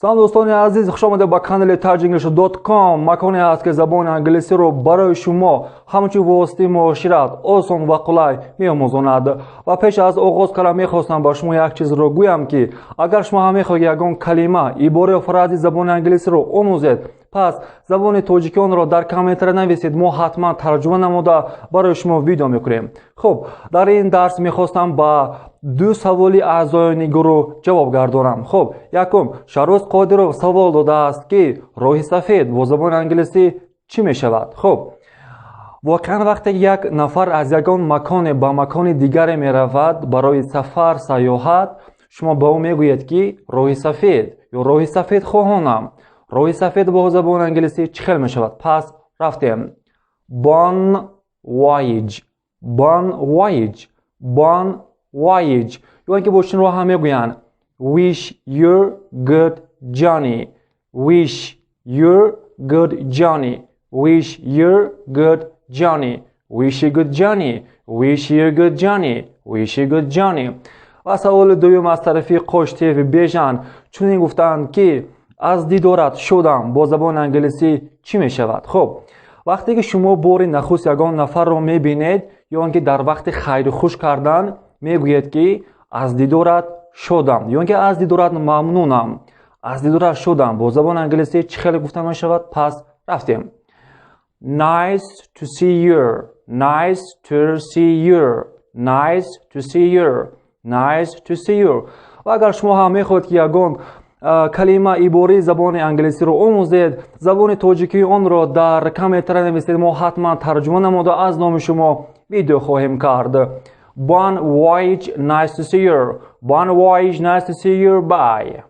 سلام دوستان عزیز، خوش آمده به کانال targenglish.com. مکانی هست که زبان انگلیسی رو برای شما همچون واسطه معاشرت آسان و قلای می‌آموزاند. و پیش از آغاز کلام می‌خواستم با شما یک چیز رو گویم که اگر شما هم می‌خواهید یگان کلمه، عباره و فراز زبان انگلیسی رو آموزید، پس زبان تاجیکی آن را در کامنت نویسید، ما حتما ترجمه نموده برای شما ویدیو می‌کنیم. خب در این درس می‌خواستم با دو سوالی اعضای گروه جواب گردانم. خب یکم، شهروز قادرов سوال داده است که راه سفید با زبان انگلیسی چی می شود؟ خب واقعا وقتی یک نفر از یگان مکان به مکان دیگر می رود برای سفر سیاحت، شما به او میگویید که راه سفید یا راه سفید خواهانم. راه سفید با زبان انگلیسی چی خیلی می شود؟ پس رفتیم. Bon voyage، bon voyage، bon voyage. یا اینکه باشین رو هم میگوین wish you good journey، wish you good journey، wish you good journey، wish you good journey، wish you good journey، wish you good journey. و سوال دوم از طرف قشتی و بیژن چون گفتند که از دیدارت شدم با زبان انگلیسی چی می شود؟ خب وقتی که شما بار نخست یگان نفر رو میبینید یا اینکه در وقت خیر خوش کردن میگوید که از دیدارت شدم یا اینکه از دیدارت ممنونم، از دیدارت شدم با زبان انگلیسی چی خیلی گفتن می شود؟ پس رفتیم. Nice to see you، nice to see you، nice to see you، nice to see you. و اگر شما هم میخواهید که یگان کلمه عباره زبان انگلیسی رو آموزید، زبان تاجیکی آن را در کامنت نویسید، ما حتما ترجمه نموده از نام شما ویدیو خواهیم کرد. Bon voyage, nice to see you. Bon voyage, nice to see you. Bye.